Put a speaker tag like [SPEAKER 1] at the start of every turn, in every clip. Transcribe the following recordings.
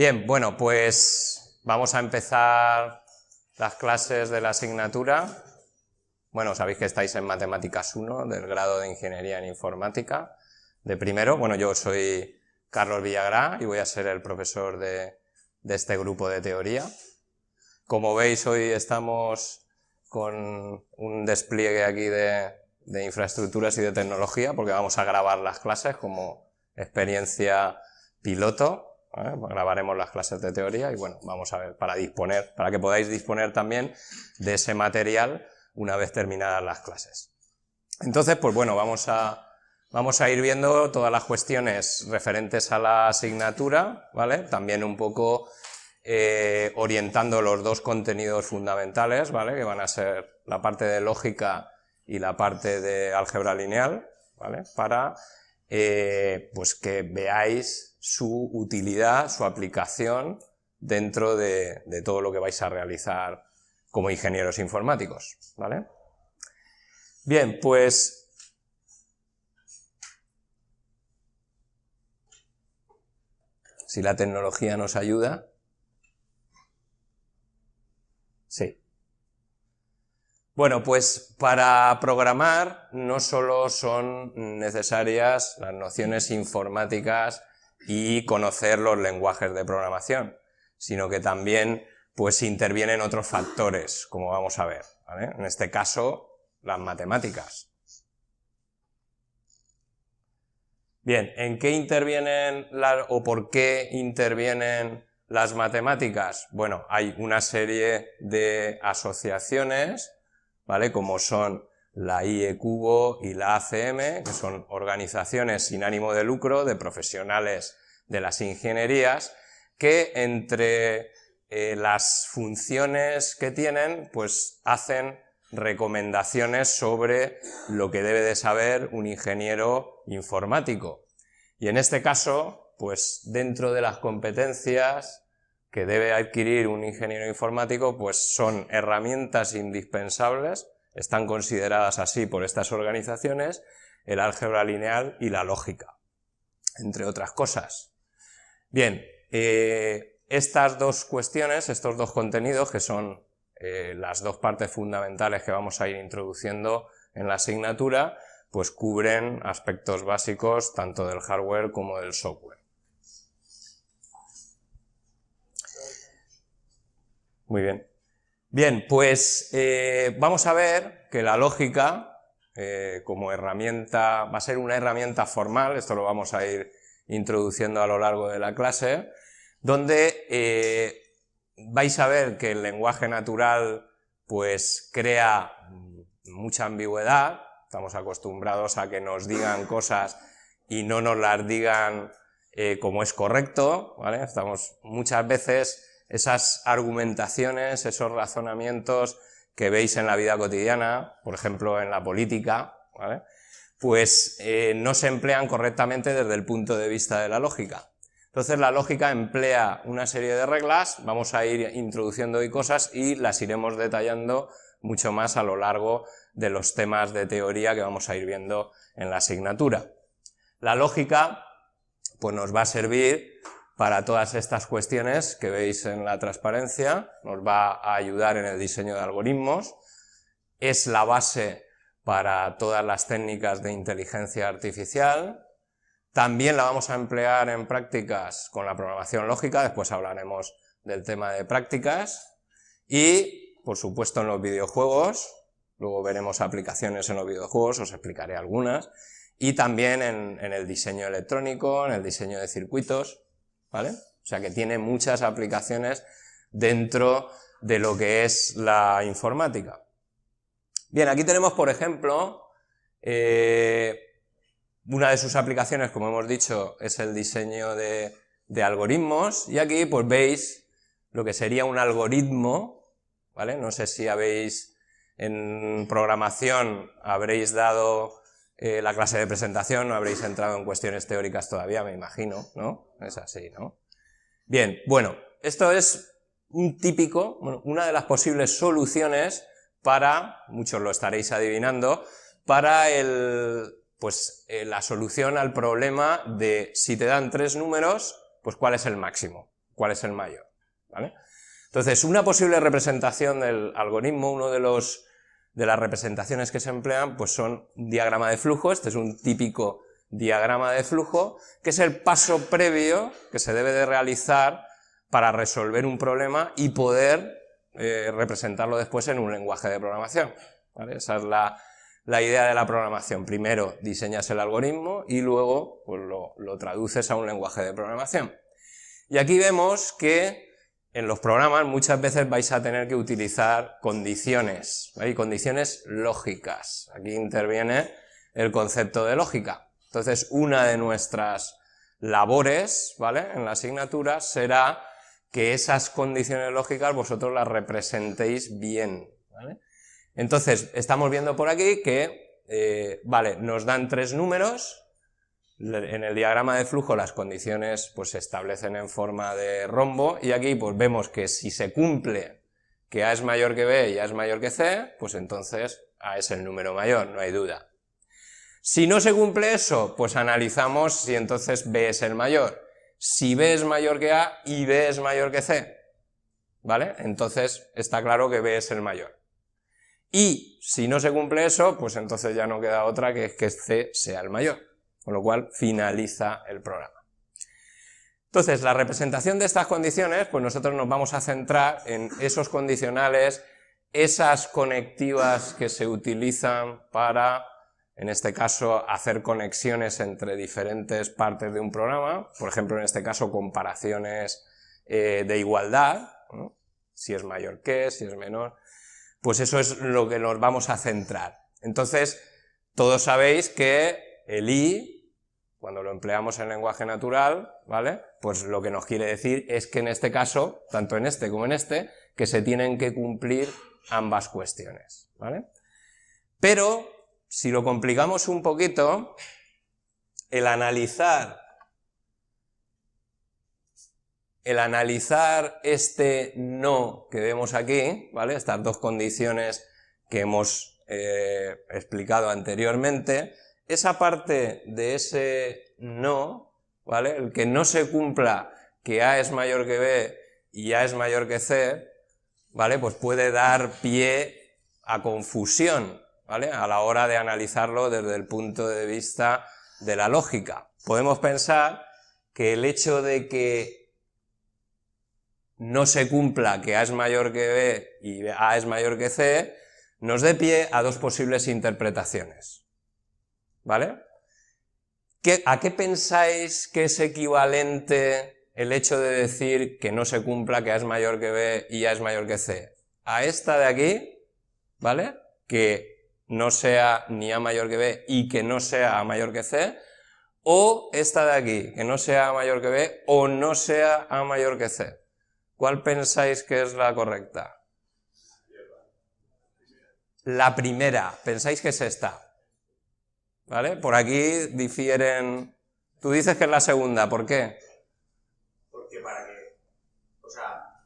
[SPEAKER 1] Bien, bueno, pues vamos a empezar las clases de la asignatura. Bueno, sabéis que estáis en Matemáticas 1, del grado de Ingeniería en Informática, de primero. Bueno, yo soy Carlos Villagrá y voy a ser el profesor de este grupo de teoría. Como veis, hoy estamos con un despliegue aquí de infraestructuras y de tecnología, porque vamos a grabar las clases como experiencia piloto. ¿Vale? Grabaremos las clases de teoría y bueno, vamos a ver, para que podáis disponer también de ese material una vez terminadas las clases. Entonces, pues bueno, vamos a ir viendo todas las cuestiones referentes a la asignatura, ¿vale? También un poco orientando los dos contenidos fundamentales, ¿vale? Que van a ser la parte de lógica y la parte de álgebra lineal, ¿vale? Para pues que veáis su utilidad, su aplicación dentro de todo lo que vais a realizar como ingenieros informáticos, ¿vale? Bien, pues si la tecnología nos ayuda. Sí. Bueno, pues para programar no solo son necesarias las nociones informáticas y conocer los lenguajes de programación, sino que también pues intervienen otros factores, como vamos a ver, ¿vale? En este caso, las matemáticas. Bien, ¿en qué intervienen o por qué intervienen las matemáticas? Bueno, hay una serie de asociaciones, ¿vale? Como son la IE-Cubo y la ACM, que son organizaciones sin ánimo de lucro de profesionales de las ingenierías, que entre las funciones que tienen, pues hacen recomendaciones sobre lo que debe de saber un ingeniero informático. Y en este caso, pues dentro de las competencias que debe adquirir un ingeniero informático, pues son herramientas indispensables, están consideradas así por estas organizaciones, el álgebra lineal y la lógica, entre otras cosas. Bien, estas dos cuestiones, estos dos contenidos, que son las dos partes fundamentales que vamos a ir introduciendo en la asignatura, pues cubren aspectos básicos tanto del hardware como del software. Muy bien. Bien, pues vamos a ver que la lógica como herramienta, va a ser una herramienta formal, esto lo vamos a ir introduciendo a lo largo de la clase, donde vais a ver que el lenguaje natural pues crea mucha ambigüedad, estamos acostumbrados a que nos digan cosas y no nos las digan como es correcto, ¿vale? Muchas veces esas argumentaciones, esos razonamientos que veis en la vida cotidiana, por ejemplo en la política, ¿vale? Pues no se emplean correctamente desde el punto de vista de la lógica. Entonces la lógica emplea una serie de reglas, vamos a ir introduciendo hoy cosas y las iremos detallando mucho más a lo largo de los temas de teoría que vamos a ir viendo en la asignatura. La lógica pues nos va a servir para todas estas cuestiones que veis en la transparencia, nos va a ayudar en el diseño de algoritmos, es la base para todas las técnicas de inteligencia artificial, también la vamos a emplear en prácticas con la programación lógica, después hablaremos del tema de prácticas, y por supuesto en los videojuegos, luego veremos aplicaciones en los videojuegos, os explicaré algunas, y también en el diseño electrónico, en el diseño de circuitos, ¿vale? O sea que tiene muchas aplicaciones dentro de lo que es la informática. Bien, aquí tenemos, por ejemplo, una de sus aplicaciones, como hemos dicho, es el diseño de algoritmos, y aquí pues veis lo que sería un algoritmo, ¿vale? No sé si en programación habréis dado la clase de presentación, no habréis entrado en cuestiones teóricas todavía, me imagino, ¿no? Es así, ¿no? Bien, bueno, esto es una de las posibles soluciones para, muchos lo estaréis adivinando, para la solución al problema de si te dan tres números, pues cuál es el máximo. cuál es el mayor, ¿vale? Entonces, una posible representación del algoritmo, de las representaciones que se emplean, pues son un diagrama de flujo. Este es un típico diagrama de flujo, que es el paso previo que se debe de realizar para resolver un problema y poder representarlo después en un lenguaje de programación, ¿vale? Esa es la idea de la programación. Primero diseñas el algoritmo y luego pues, lo traduces a un lenguaje de programación. Y aquí vemos que en los programas muchas veces vais a tener que utilizar condiciones, ¿vale? Y condiciones lógicas. Aquí interviene el concepto de lógica. Entonces, una de nuestras labores, ¿vale?, en la asignatura será que esas condiciones lógicas vosotros las representéis bien, ¿vale? Entonces, estamos viendo por aquí que, vale, nos dan 3 números. En el diagrama de flujo las condiciones pues, se establecen en forma de rombo y aquí pues, vemos que si se cumple que A es mayor que B y A es mayor que C, pues entonces A es el número mayor, no hay duda. Si no se cumple eso, pues analizamos si entonces B es el mayor. Si B es mayor que A y B es mayor que C, ¿vale? Entonces está claro que B es el mayor. Y si no se cumple eso, pues entonces ya no queda otra que es que C sea el mayor. Con lo cual finaliza el programa. Entonces, la representación de estas condiciones, pues nosotros nos vamos a centrar en esos condicionales, esas conectivas que se utilizan para, en este caso, hacer conexiones entre diferentes partes de un programa, por ejemplo, en este caso, comparaciones de igualdad, ¿no? Si es mayor que, si es menor, pues eso es lo que nos vamos a centrar. Entonces, todos sabéis que el i, cuando lo empleamos en lenguaje natural, ¿vale?, pues lo que nos quiere decir es que en este caso, tanto en este como en este, que se tienen que cumplir ambas cuestiones, ¿vale? Pero, si lo complicamos un poquito, el analizar este no que vemos aquí, ¿vale?, estas dos condiciones que hemos explicado anteriormente, esa parte de ese no, ¿vale?, el que no se cumpla que A es mayor que B y A es mayor que C, ¿vale?, pues puede dar pie a confusión, ¿vale?, a la hora de analizarlo desde el punto de vista de la lógica. Podemos pensar que el hecho de que no se cumpla que A es mayor que B y A es mayor que C nos dé pie a dos posibles interpretaciones. ¿Vale? ¿A qué pensáis que es equivalente el hecho de decir que no se cumpla que A es mayor que B y A es mayor que C? A esta de aquí, ¿vale?, que no sea ni A mayor que B y que no sea A mayor que C, o esta de aquí, que no sea A mayor que B o no sea A mayor que C. ¿Cuál pensáis que es la correcta? La primera, ¿pensáis que es esta? ¿Vale? Por aquí difieren. Tú dices que es la segunda, ¿por qué?
[SPEAKER 2] Porque para que, o sea,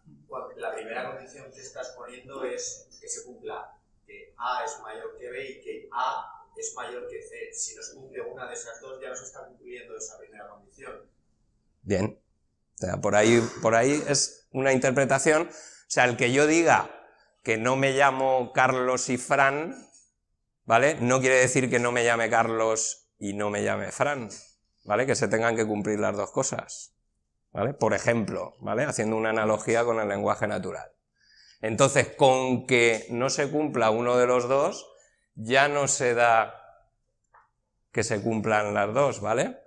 [SPEAKER 2] la primera condición que estás poniendo es que se cumpla que A es mayor que B y que A es mayor que C. Si no se cumple una de esas dos, ya no se está cumpliendo esa primera condición.
[SPEAKER 1] Bien. O sea, por ahí es una interpretación. O sea, el que yo diga que no me llamo Carlos y Fran, ¿vale?, no quiere decir que no me llame Carlos y no me llame Fran, ¿vale?, que se tengan que cumplir las dos cosas, ¿vale?, por ejemplo, ¿vale?, haciendo una analogía con el lenguaje natural. Entonces, con que no se cumpla uno de los dos, ya no se da que se cumplan las dos, ¿vale?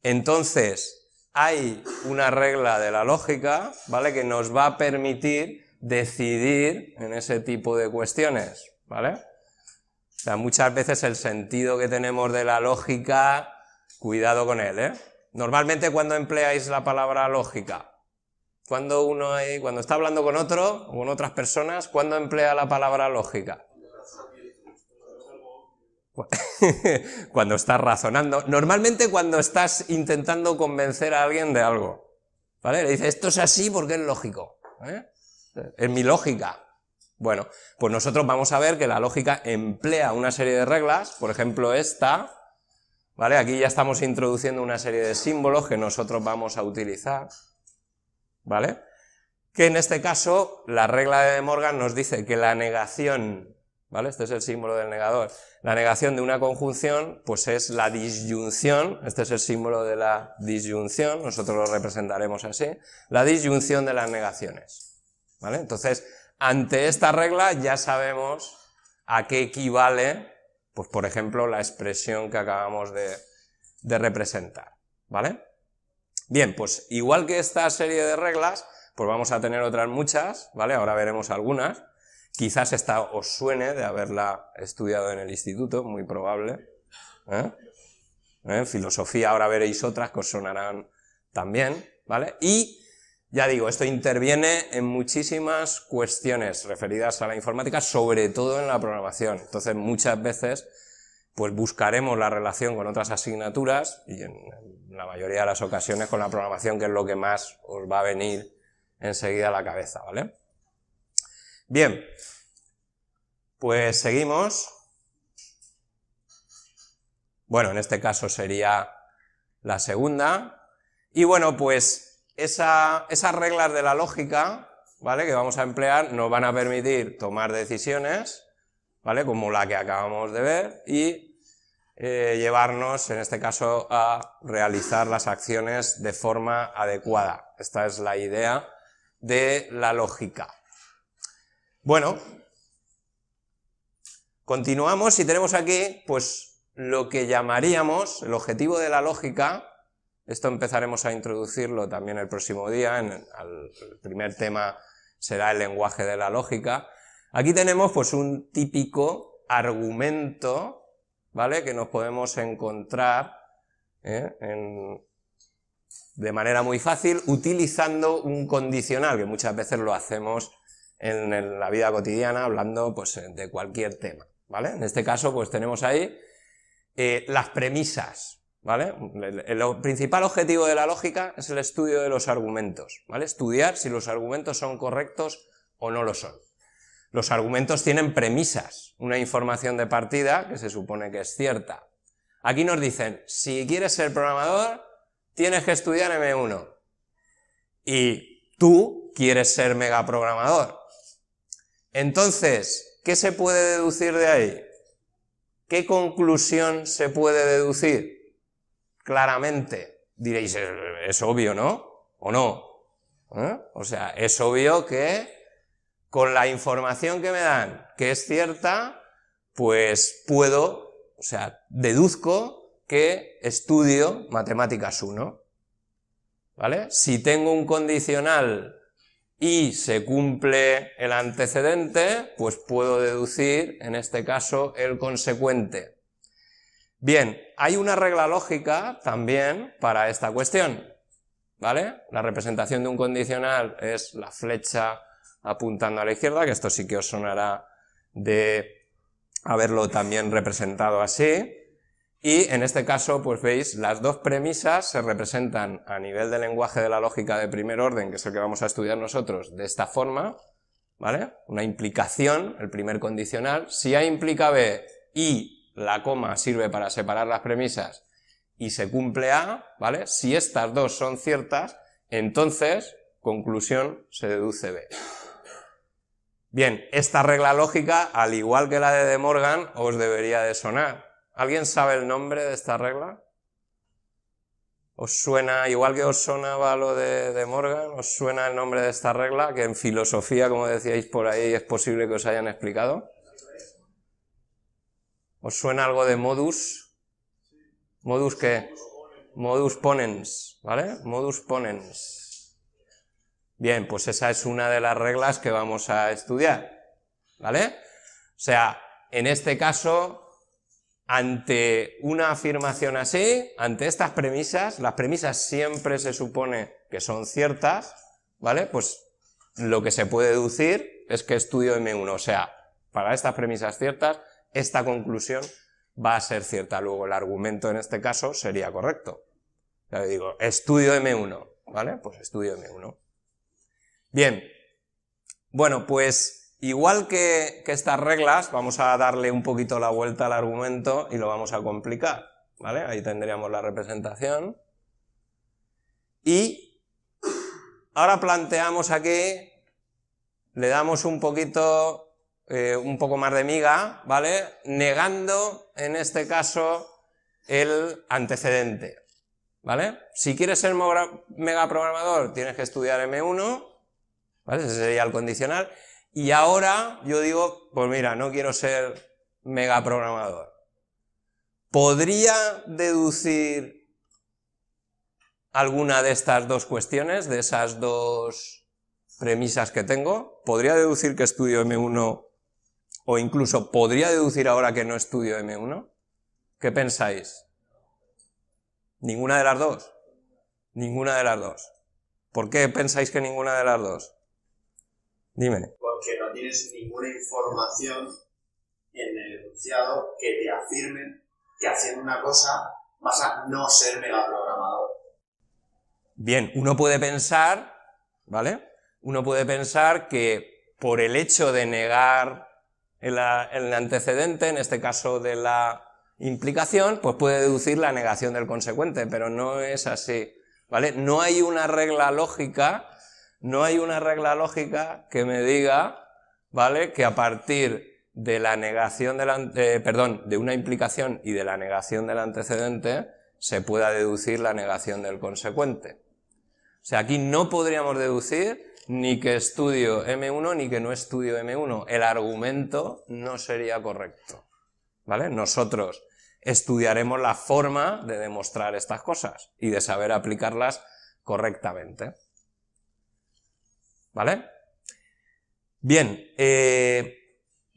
[SPEAKER 1] Entonces, hay una regla de la lógica, ¿vale?, que nos va a permitir decidir en ese tipo de cuestiones, ¿vale? O sea, muchas veces el sentido que tenemos de la lógica, cuidado con él, ¿eh? Normalmente cuando empleáis la palabra lógica, cuando está hablando con otro, o con otras personas, ¿cuándo emplea la palabra lógica? Cuando estás razonando. Normalmente cuando estás intentando convencer a alguien de algo, ¿vale? Le dices, esto es así porque es lógico, ¿eh? Es mi lógica. Bueno, pues nosotros vamos a ver que la lógica emplea una serie de reglas, por ejemplo esta, ¿vale? Aquí ya estamos introduciendo una serie de símbolos que nosotros vamos a utilizar, ¿vale? Que en este caso, la regla de De Morgan nos dice que la negación, ¿vale? Este es el símbolo del negador. La negación de una conjunción, pues es la disyunción, este es el símbolo de la disyunción, nosotros lo representaremos así, la disyunción de las negaciones, ¿vale? Entonces, ante esta regla ya sabemos a qué equivale, pues por ejemplo, la expresión que acabamos de representar, ¿vale? Bien, pues igual que esta serie de reglas, pues vamos a tener otras muchas, ¿vale? Ahora veremos algunas. Quizás esta os suene de haberla estudiado en el instituto, muy probable. En filosofía ahora veréis otras que os sonarán también, ¿vale? Y, ya digo, esto interviene en muchísimas cuestiones referidas a la informática, sobre todo en la programación. Entonces, muchas veces, pues buscaremos la relación con otras asignaturas, y en la mayoría de las ocasiones con la programación, que es lo que más os va a venir enseguida a la cabeza, ¿vale? Bien, pues seguimos. Bueno, en este caso sería la segunda. Y bueno, pues esas reglas de la lógica, ¿vale?, que vamos a emplear, nos van a permitir tomar decisiones, ¿vale?, como la que acabamos de ver, y llevarnos, en este caso, a realizar las acciones de forma adecuada. Esta es la idea de la lógica. Bueno, continuamos y tenemos aquí, pues, lo que llamaríamos el objetivo de la lógica. Esto empezaremos a introducirlo también el próximo día, el primer tema será el lenguaje de la lógica. Aquí tenemos, pues, un típico argumento, ¿vale?, que nos podemos encontrar de manera muy fácil utilizando un condicional, que muchas veces lo hacemos en la vida cotidiana hablando, pues, de cualquier tema, ¿vale? En este caso, pues tenemos ahí las premisas, ¿vale? El principal objetivo de la lógica es el estudio de los argumentos, ¿vale? Estudiar si los argumentos son correctos o no lo son. Los argumentos tienen premisas, una información de partida que se supone que es cierta. Aquí nos dicen, si quieres ser programador, tienes que estudiar M1. Y tú quieres ser megaprogramador. Entonces, ¿qué se puede deducir de ahí? ¿Qué conclusión se puede deducir? Claramente, diréis, es obvio, ¿no? ¿O no? O sea, es obvio que con la información que me dan, que es cierta, pues puedo, o sea, deduzco que estudio matemáticas 1, ¿vale? Si tengo un condicional y se cumple el antecedente, pues puedo deducir, en este caso, el consecuente. Bien, hay una regla lógica también para esta cuestión, ¿vale? La representación de un condicional es la flecha apuntando a la izquierda, que esto sí que os sonará de haberlo también representado así, y en este caso, pues veis, las dos premisas se representan a nivel del lenguaje de la lógica de primer orden, que es el que vamos a estudiar nosotros, de esta forma, ¿vale? Una implicación, el primer condicional, si A implica B y la coma sirve para separar las premisas y se cumple A, ¿vale? Si estas dos son ciertas, entonces, conclusión, se deduce B. Bien, esta regla lógica, al igual que la de De Morgan, os debería de sonar. ¿Alguien sabe el nombre de esta regla? ¿Os suena, igual que os sonaba lo de De Morgan, os suena el nombre de esta regla, que en filosofía, como decíais por ahí, es posible que os hayan explicado? ¿Os suena algo de modus? ¿Modus qué? Modus ponens, ¿vale? Modus ponens. Bien, pues esa es una de las reglas que vamos a estudiar, ¿vale? O sea, en este caso, ante una afirmación así, ante estas premisas, las premisas siempre se supone que son ciertas, ¿vale? Pues lo que se puede deducir es que estudio M1, o sea, para estas premisas ciertas, esta conclusión va a ser cierta, luego el argumento en este caso sería correcto. Ya le digo, estudio M1, ¿vale? Pues estudio M1. Bien, bueno, pues igual que estas reglas, vamos a darle un poquito la vuelta al argumento y lo vamos a complicar, ¿vale? Ahí tendríamos la representación. Y ahora planteamos aquí, le damos un poco más de miga, ¿vale? Negando, en este caso, el antecedente, ¿vale? Si quieres ser megaprogramador, tienes que estudiar M1, ¿vale? Ese sería el condicional. Y ahora yo digo, pues mira, no quiero ser megaprogramador. ¿Podría deducir alguna de estas dos cuestiones, de esas dos premisas que tengo? ¿Podría deducir que estudio M1 o incluso podría deducir ahora que no estudio M1? ¿Qué pensáis? ¿Ninguna de las dos? Ninguna de las dos. ¿Por qué pensáis que ninguna de las dos? Dime.
[SPEAKER 2] Porque no tienes ninguna información en el enunciado que te afirme que haciendo una cosa vas a no ser megaprogramador.
[SPEAKER 1] Bien, uno puede pensar, ¿vale? Uno puede pensar que por el hecho de negar el antecedente, en este caso de la implicación, pues puede deducir la negación del consecuente, pero no es así, ¿vale? No hay una regla lógica que me diga, ¿vale?, que a partir de la negación de una implicación y de la negación del antecedente se pueda deducir la negación del consecuente. O sea, aquí no podríamos deducir ni que estudio M1 ni que no estudio M1. El argumento no sería correcto, ¿vale? Nosotros estudiaremos la forma de demostrar estas cosas y de saber aplicarlas correctamente, ¿vale? Bien,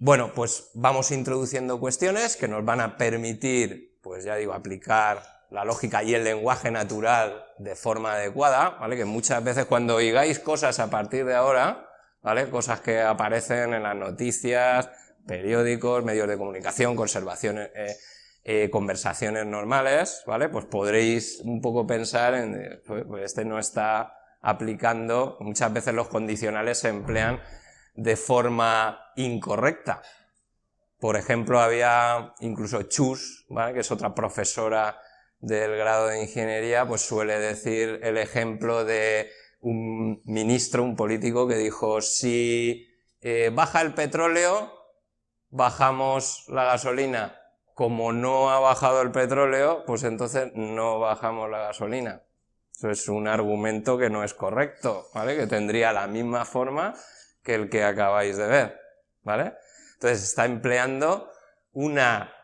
[SPEAKER 1] bueno, pues vamos introduciendo cuestiones que nos van a permitir, pues ya digo, aplicar la lógica y el lenguaje natural de forma adecuada, ¿vale? Que muchas veces cuando oigáis cosas a partir de ahora, ¿vale?, cosas que aparecen en las noticias, periódicos, medios de comunicación, conversaciones normales, ¿vale?, pues podréis un poco pensar en, pues este no está aplicando, muchas veces los condicionales se emplean de forma incorrecta. Por ejemplo, había incluso Chus, ¿vale?, que es otra profesora del grado de ingeniería, pues suele decir el ejemplo de un ministro, un político que dijo, si baja el petróleo, bajamos la gasolina. Como no ha bajado el petróleo, pues entonces no bajamos la gasolina. Eso es un argumento que no es correcto, ¿vale?, que tendría la misma forma que el que acabáis de ver, ¿vale? Entonces está empleando una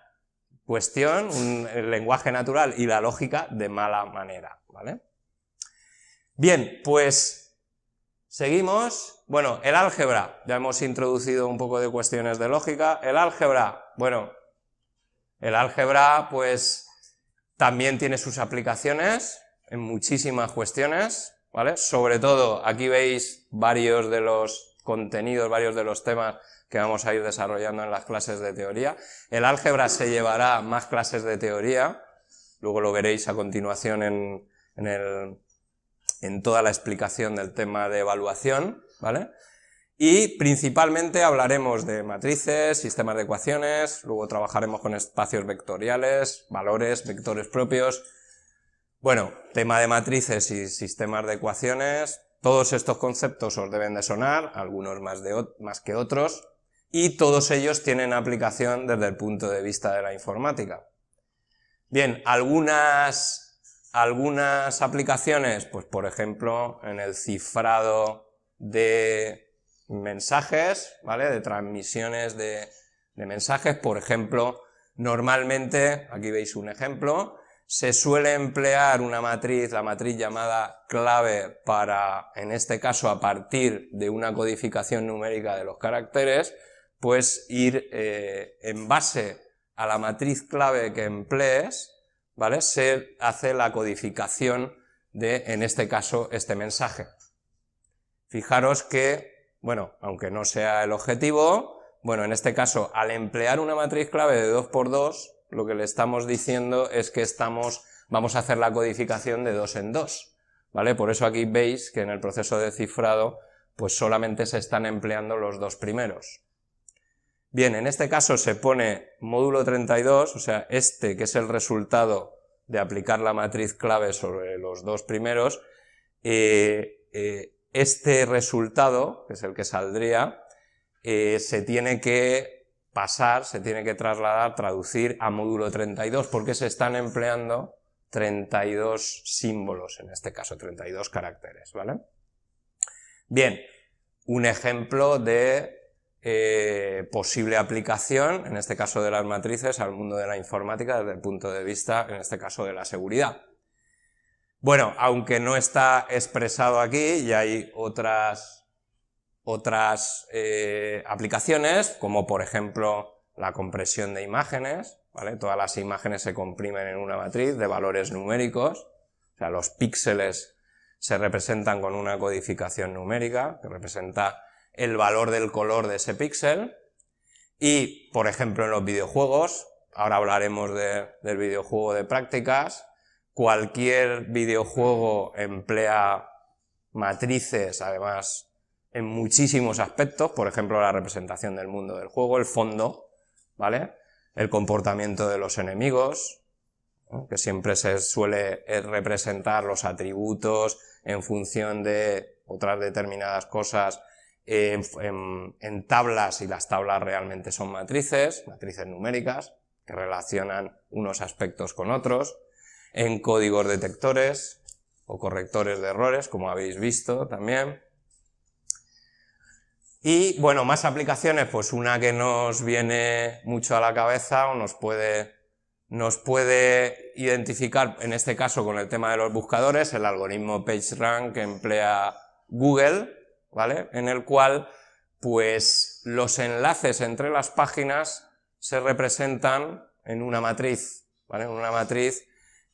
[SPEAKER 1] cuestión, el lenguaje natural y la lógica de mala manera, ¿vale? Bien, pues seguimos. Bueno, el álgebra, ya hemos introducido un poco de cuestiones de lógica. El álgebra, bueno, el álgebra pues también tiene sus aplicaciones en muchísimas cuestiones, ¿vale? Sobre todo, aquí veis varios de los contenidos, varios de los temas que vamos a ir desarrollando en las clases de teoría. El álgebra se llevará más clases de teoría, luego lo veréis a continuación en toda la explicación del tema de evaluación, ¿vale? Y principalmente hablaremos de matrices, sistemas de ecuaciones, luego trabajaremos con espacios vectoriales, valores, vectores propios. Bueno, tema de matrices y sistemas de ecuaciones, todos estos conceptos os deben de sonar, algunos más que otros, y todos ellos tienen aplicación desde el punto de vista de la informática. Bien, algunas aplicaciones, pues por ejemplo, en el cifrado de mensajes, ¿vale?, de transmisiones de mensajes, por ejemplo, normalmente, aquí veis un ejemplo, se suele emplear una matriz, la matriz llamada clave para, en este caso, a partir de una codificación numérica de los caracteres, pues ir en base a la matriz clave que emplees, ¿vale?, se hace la codificación de, en este caso, este mensaje. Fijaros que, bueno, aunque no sea el objetivo, bueno, en este caso, al emplear una matriz clave de 2×2, lo que le estamos diciendo es que vamos a hacer la codificación de 2 en 2, ¿vale? Por eso aquí veis que en el proceso de cifrado, pues solamente se están empleando los dos primeros. Bien, en este caso se pone módulo 32, o sea, este que es el resultado de aplicar la matriz clave sobre los dos primeros, este resultado, que es el que saldría, se tiene que pasar, se tiene que trasladar, traducir a módulo 32, porque se están empleando 32 símbolos, en este caso 32 caracteres, ¿vale? Bien, un ejemplo de posible aplicación, en este caso de las matrices, al mundo de la informática desde el punto de vista, en este caso, de la seguridad. Bueno, aunque no está expresado aquí, y hay otras aplicaciones, como por ejemplo la compresión de imágenes, ¿vale? Todas las imágenes se comprimen en una matriz de valores numéricos, o sea, los píxeles se representan con una codificación numérica, que representa el valor del color de ese píxel, y por ejemplo en los videojuegos, ahora hablaremos del videojuego de prácticas, cualquier videojuego emplea matrices, además, en muchísimos aspectos, por ejemplo la representación del mundo del juego, el fondo, ¿vale? El comportamiento de los enemigos, ¿no? Que siempre se suele representar los atributos en función de otras determinadas cosas en tablas, y las tablas realmente son matrices numéricas, que relacionan unos aspectos con otros, en códigos detectores o correctores de errores, como habéis visto también. Y bueno, más aplicaciones, pues una que nos viene mucho a la cabeza o nos puede identificar, en este caso con el tema de los buscadores, el algoritmo PageRank que emplea Google, ¿vale? En el cual pues los enlaces entre las páginas se representan en una matriz, ¿vale? En una matriz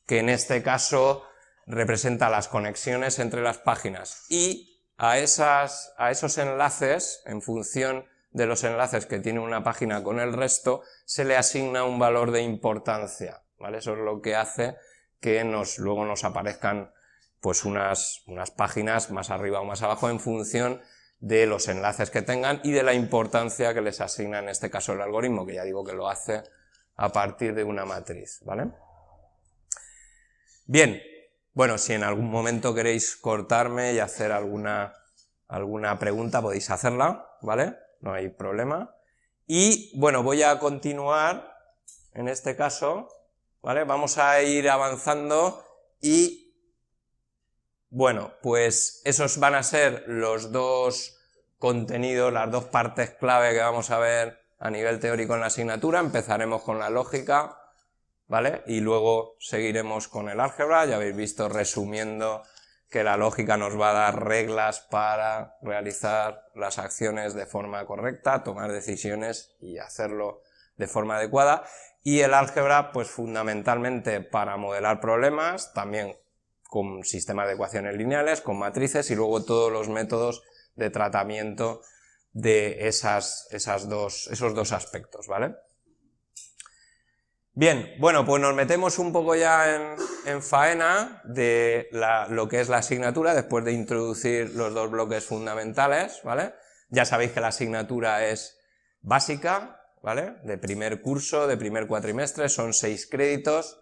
[SPEAKER 1] que en este caso representa las conexiones entre las páginas, y a esos enlaces, en función de los enlaces que tiene una página con el resto, se le asigna un valor de importancia, ¿vale? Eso es lo que hace que luego nos aparezcan pues unas páginas más arriba o más abajo en función de los enlaces que tengan y de la importancia que les asigna en este caso el algoritmo, que ya digo que lo hace a partir de una matriz, ¿vale? Bien, bueno, si en algún momento queréis cortarme y hacer alguna pregunta, podéis hacerla, ¿vale? No hay problema. Y bueno, voy a continuar, en este caso, ¿vale? Vamos a ir avanzando y bueno, pues esos van a ser los dos contenidos, las dos partes clave que vamos a ver a nivel teórico en la asignatura. Empezaremos con la lógica, ¿vale? Y luego seguiremos con el álgebra. Ya habéis visto, resumiendo, que la lógica nos va a dar reglas para realizar las acciones de forma correcta, tomar decisiones y hacerlo de forma adecuada. Y el álgebra, pues fundamentalmente para modelar problemas, también con sistemas de ecuaciones lineales, con matrices, y luego todos los métodos de tratamiento de esos dos aspectos, ¿vale? Bien, bueno, pues nos metemos un poco ya en faena de lo que es la asignatura, después de introducir los dos bloques fundamentales, ¿vale? Ya sabéis que la asignatura es básica, ¿vale? De primer curso, de primer cuatrimestre, son 6 créditos.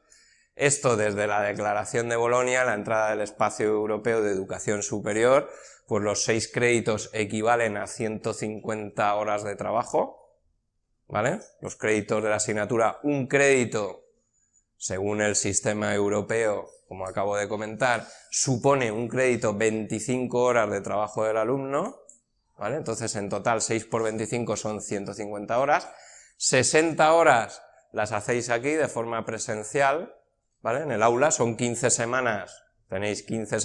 [SPEAKER 1] Esto desde la Declaración de Bolonia, la entrada del Espacio Europeo de Educación Superior, pues los 6 créditos equivalen a 150 horas de trabajo, ¿vale? Los créditos de la asignatura, un crédito, según el sistema europeo, como acabo de comentar, supone un crédito 25 horas de trabajo del alumno, ¿vale? Entonces en total 6 por 25 son 150 horas, 60 horas las hacéis aquí de forma presencial, ¿vale? En el aula son 15 semanas, tenéis 15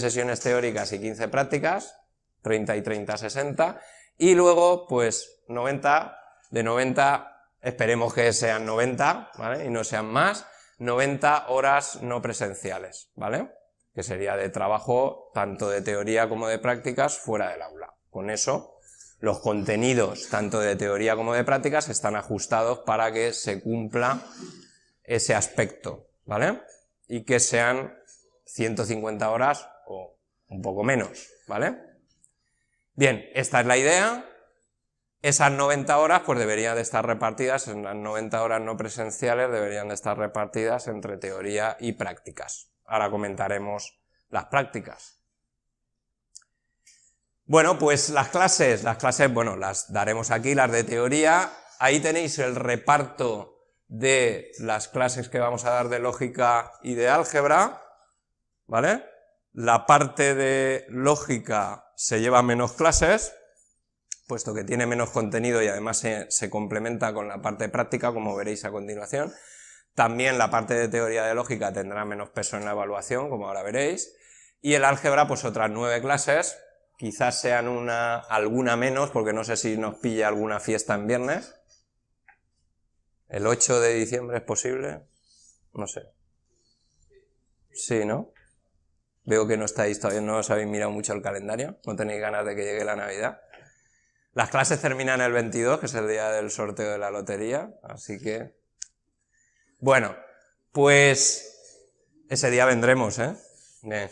[SPEAKER 1] sesiones teóricas y 15 prácticas, 30 y 30, 60, y luego pues 90, de 90, esperemos que sean 90, ¿vale? Y no sean más, 90 horas no presenciales, ¿vale? Que sería de trabajo tanto de teoría como de prácticas fuera del aula. Con eso, los contenidos tanto de teoría como de prácticas están ajustados para que se cumpla ese aspecto, ¿vale? Y que sean 150 horas o un poco menos, ¿vale? Bien, esta es la idea. Esas 90 horas pues deberían de estar repartidas, en las 90 horas no presenciales deberían de estar repartidas entre teoría y prácticas. Ahora comentaremos las prácticas. Bueno, pues las clases, bueno, las daremos aquí, las de teoría. Ahí tenéis el reparto de las clases que vamos a dar de lógica y de álgebra, ¿vale? La parte de lógica se lleva menos clases, puesto que tiene menos contenido y además se complementa con la parte práctica, como veréis a continuación. También la parte de teoría de lógica tendrá menos peso en la evaluación, como ahora veréis. Y el álgebra, pues otras 9 clases, quizás sean alguna menos, porque no sé si nos pilla alguna fiesta en viernes. ¿El 8 de diciembre es posible? No sé. Sí, ¿no? Veo que no estáis todavía, no os habéis mirado mucho el calendario, no tenéis ganas de que llegue la Navidad. Las clases terminan el 22, que es el día del sorteo de la lotería, así que... Bueno, pues ese día vendremos, ¿eh? Bien.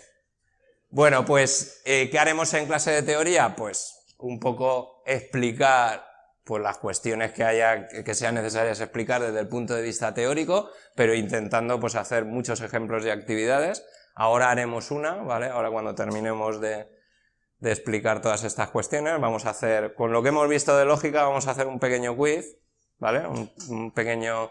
[SPEAKER 1] Bueno, pues, ¿qué haremos en clase de teoría? Pues un poco explicar pues, las cuestiones que sean necesarias explicar desde el punto de vista teórico, pero intentando pues, hacer muchos ejemplos y actividades. Ahora haremos una, ¿vale? Ahora cuando terminemos de explicar todas estas cuestiones, vamos a hacer, con lo que hemos visto de lógica, vamos a hacer un pequeño quiz, ¿vale? Un pequeño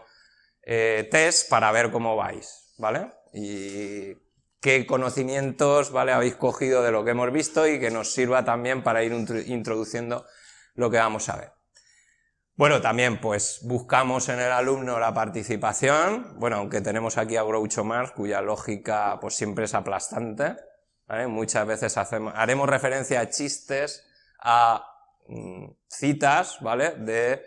[SPEAKER 1] test para ver cómo vais, ¿vale? Y qué conocimientos, ¿vale?, habéis cogido de lo que hemos visto y que nos sirva también para ir introduciendo lo que vamos a ver. Bueno, también pues buscamos en el alumno la participación, bueno, aunque tenemos aquí a Groucho Marx, cuya lógica pues siempre es aplastante, ¿vale? Muchas veces haremos referencia a chistes, a citas, ¿vale?, de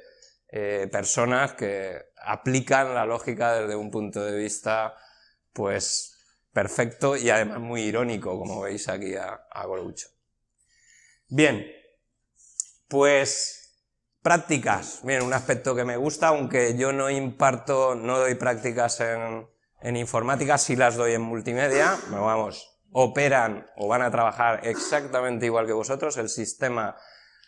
[SPEAKER 1] personas que aplican la lógica desde un punto de vista pues perfecto y además muy irónico, como veis aquí a Groucho. Bien, pues prácticas. Bien, un aspecto que me gusta, aunque yo no doy prácticas en informática, sí las doy en multimedia, pero vamos, operan o van a trabajar exactamente igual que vosotros, el sistema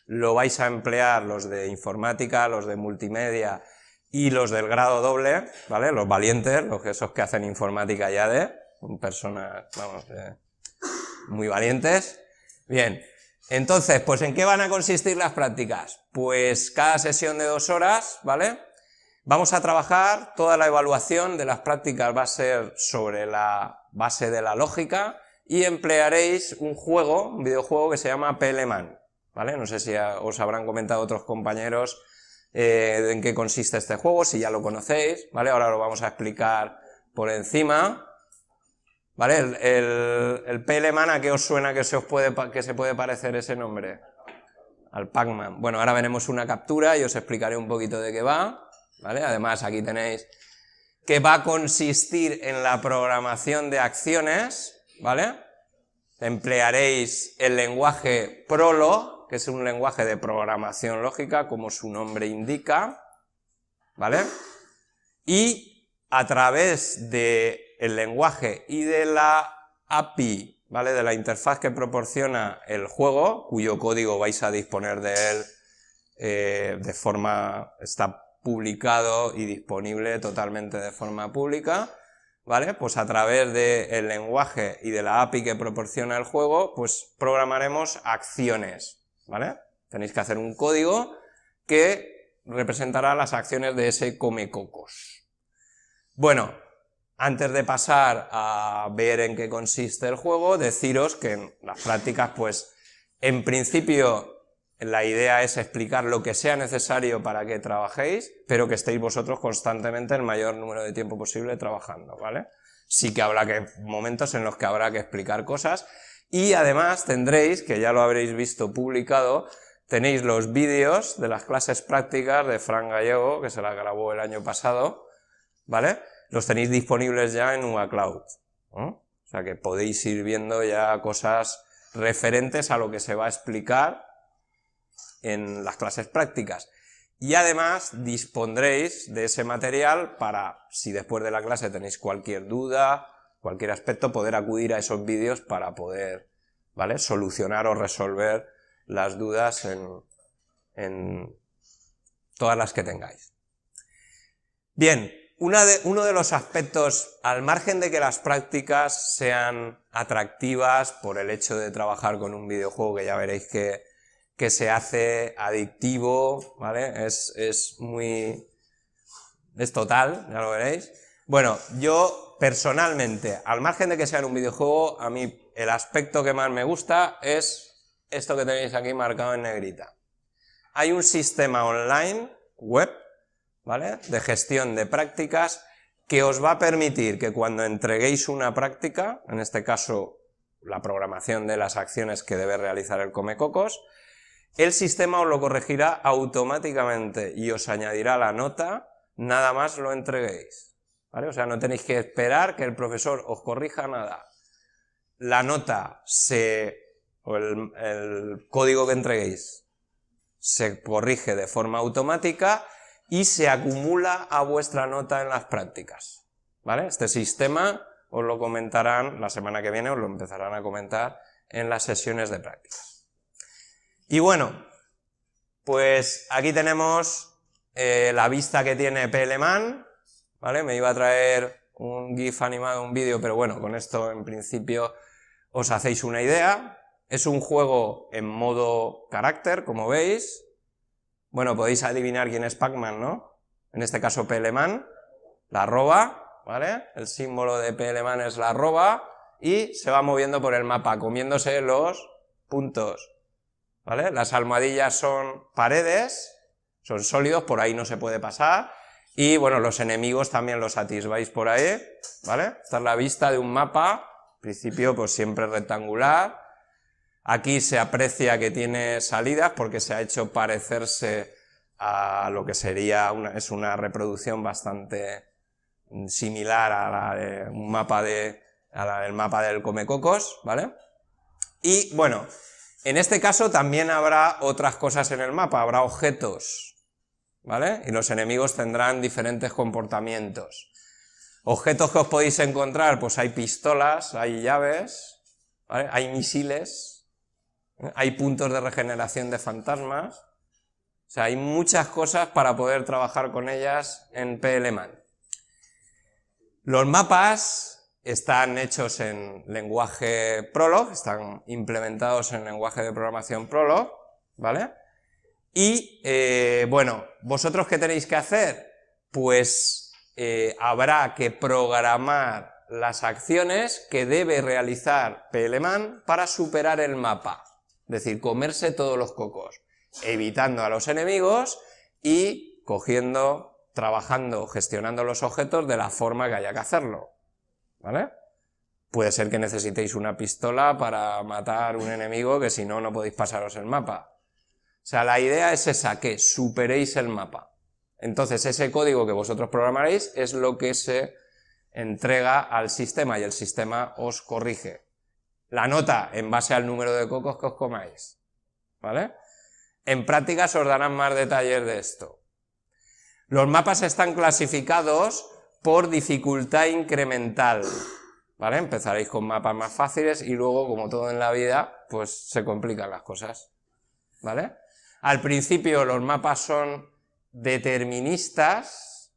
[SPEAKER 1] lo vais a emplear los de informática, los de multimedia y los del grado doble, ¿vale? Los valientes, esos que hacen informática y AD, personas, vamos, muy valientes. Bien, entonces, pues ¿en qué van a consistir las prácticas? Pues cada sesión de 2 horas, ¿vale? Vamos a trabajar, toda la evaluación de las prácticas va a ser sobre la base de la lógica y emplearéis un videojuego que se llama PLMan, ¿vale? No sé si os habrán comentado otros compañeros en qué consiste este juego, si ya lo conocéis, ¿vale? Ahora lo vamos a explicar por encima. ¿Vale? El PLMan, ¿a qué os suena que se puede parecer ese nombre? Al Pac-Man. Bueno, ahora veremos una captura y os explicaré un poquito de qué va, ¿vale? Además, aquí tenéis que va a consistir en la programación de acciones, ¿vale? Emplearéis el lenguaje Prolog, que es un lenguaje de programación lógica, como su nombre indica, ¿vale? Y a través de el lenguaje y de la API, ¿vale?, de la interfaz que proporciona el juego, cuyo código vais a disponer de él está publicado y disponible totalmente de forma pública, ¿vale? Pues a través del lenguaje y de la API que proporciona el juego, pues programaremos acciones, ¿vale? Tenéis que hacer un código que representará las acciones de ese comecocos. Bueno, antes de pasar a ver en qué consiste el juego, deciros que en las prácticas, pues, en principio, la idea es explicar lo que sea necesario para que trabajéis, pero que estéis vosotros constantemente el mayor número de tiempo posible trabajando, ¿vale? Sí que habrá momentos en los que habrá que explicar cosas, y además tendréis, que ya lo habréis visto publicado, tenéis los vídeos de las clases prácticas de Fran Gallego, que se las grabó el año pasado, ¿vale? Los tenéis disponibles ya en UACloud, ¿no? O sea que podéis ir viendo ya cosas referentes a lo que se va a explicar en las clases prácticas. Y además dispondréis de ese material para, si después de la clase tenéis cualquier duda, cualquier aspecto, poder acudir a esos vídeos para poder, ¿vale?, solucionar o resolver las dudas en todas las que tengáis. Bien. uno de los aspectos, al margen de que las prácticas sean atractivas por el hecho de trabajar con un videojuego, que ya veréis que se hace adictivo, ¿vale? Es total, ya lo veréis. Bueno, yo personalmente, al margen de que sea en un videojuego, a mí el aspecto que más me gusta es esto que tenéis aquí marcado en negrita. Hay un sistema online, web, ¿vale?, de gestión de prácticas que os va a permitir que cuando entreguéis una práctica, en este caso la programación de las acciones que debe realizar el comecocos, el sistema os lo corregirá automáticamente y os añadirá la nota nada más lo entreguéis, ¿vale? O sea, no tenéis que esperar que el profesor os corrija nada. La nota o el código que entreguéis se corrige de forma automática y se acumula a vuestra nota en las prácticas, ¿vale? Este sistema os lo comentarán la semana que viene, os lo empezarán a comentar en las sesiones de prácticas. Y bueno, pues aquí tenemos la vista que tiene PLMan, ¿vale? Me iba a traer un GIF animado, un vídeo, pero bueno, con esto en principio os hacéis una idea. Es un juego en modo carácter, como veis. Bueno, podéis adivinar quién es Pac-Man, ¿no? En este caso PLMan, la arroba, ¿vale? El símbolo de PLMan es la arroba y se va moviendo por el mapa, comiéndose los puntos, ¿vale? Las almohadillas son paredes, son sólidos, por ahí no se puede pasar. Y bueno, los enemigos también los atisbáis por ahí, ¿vale? Esta es la vista de un mapa, en principio pues siempre rectangular. Aquí se aprecia que tiene salidas porque se ha hecho parecerse a lo que sería es una reproducción bastante similar a la de un mapa del mapa del comecocos, ¿vale? Y bueno, en este caso también habrá otras cosas en el mapa, habrá objetos, ¿vale? Y los enemigos tendrán diferentes comportamientos. Objetos que os podéis encontrar, pues hay pistolas, hay llaves, ¿vale? Hay misiles, hay puntos de regeneración de fantasmas, o sea, hay muchas cosas para poder trabajar con ellas en PLMan. Los mapas están hechos en lenguaje Prolog, están implementados en lenguaje de programación Prolog, ¿vale? Y, bueno, ¿vosotros qué tenéis que hacer? Pues habrá que programar las acciones que debe realizar PLMan para superar el mapa. Es decir, comerse todos los cocos, evitando a los enemigos y cogiendo, trabajando, gestionando los objetos de la forma que haya que hacerlo, ¿vale? Puede ser que necesitéis una pistola para matar un enemigo, que si no, no podéis pasaros el mapa. O sea, la idea es esa, que superéis el mapa. Entonces, ese código que vosotros programaréis es lo que se entrega al sistema y el sistema os corrige. La nota en base al número de cocos que os comáis, ¿vale? En prácticas os darán más detalles de esto. Los mapas están clasificados por dificultad incremental, ¿vale? Empezaréis con mapas más fáciles y luego, como todo en la vida, pues se complican las cosas, ¿vale? Al principio los mapas son deterministas,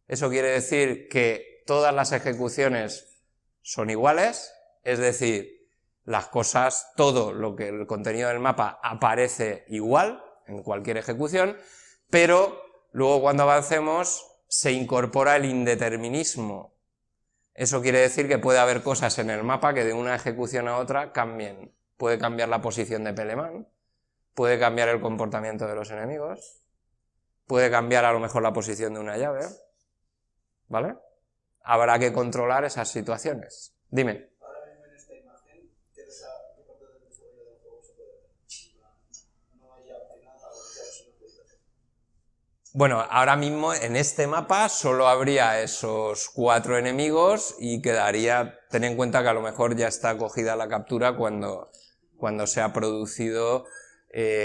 [SPEAKER 1] eso quiere decir que todas las ejecuciones son iguales, es decir, las cosas, todo lo que el contenido del mapa aparece igual en cualquier ejecución, pero luego cuando avancemos se incorpora el indeterminismo. Eso quiere decir que puede haber cosas en el mapa que de una ejecución a otra cambien. Puede cambiar la posición de PLMan, puede cambiar el comportamiento de los enemigos, puede cambiar a lo mejor la posición de una llave, ¿vale? Habrá que controlar esas situaciones. Dime. Bueno, ahora mismo en este mapa solo habría esos 4 enemigos y quedaría, ten en cuenta que a lo mejor ya está cogida la captura cuando se ha producido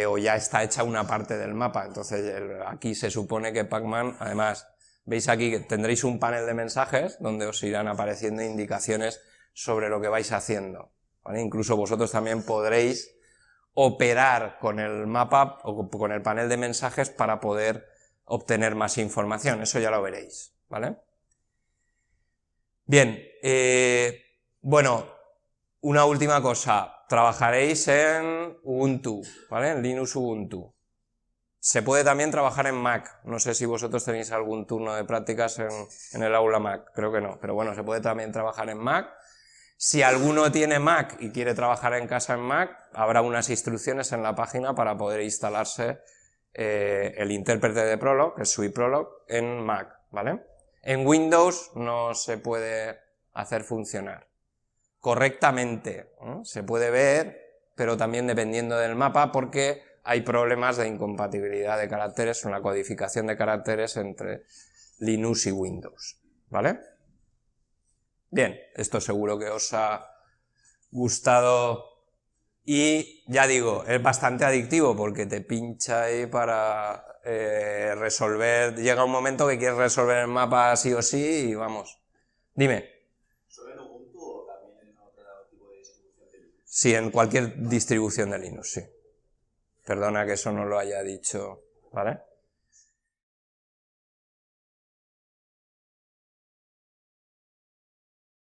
[SPEAKER 1] o ya está hecha una parte del mapa. Entonces aquí se supone que Pac-Man, además, veis aquí que tendréis un panel de mensajes donde os irán apareciendo indicaciones sobre lo que vais haciendo, ¿vale? Incluso vosotros también podréis operar con el mapa o con el panel de mensajes para poder obtener más información, eso ya lo veréis, ¿vale? Bien, bueno, una última cosa. Trabajaréis en Ubuntu, ¿vale? En Linux Ubuntu. Se puede también trabajar en Mac. No sé si vosotros tenéis algún turno de prácticas en el aula Mac. Creo que no. Pero bueno, se puede también trabajar en Mac. Si alguno tiene Mac y quiere trabajar en casa en Mac, habrá unas instrucciones en la página para poder instalarse el intérprete de Prolog, el Sui Prolog, en Mac, ¿vale? En Windows no se puede hacer funcionar correctamente, ¿no? Se puede ver, pero también dependiendo del mapa, porque hay problemas de incompatibilidad de caracteres, una codificación de caracteres entre Linux y Windows, ¿vale? Bien, esto seguro que os ha gustado y ya digo, es bastante adictivo porque te pincha ahí para resolver, llega un momento que quieres resolver el mapa sí o sí y vamos. Dime.
[SPEAKER 2] ¿Solo en Ubuntu o también en otro tipo de distribución de Linux?
[SPEAKER 1] Sí, en cualquier distribución de Linux, sí. Perdona que eso no lo haya dicho, ¿vale?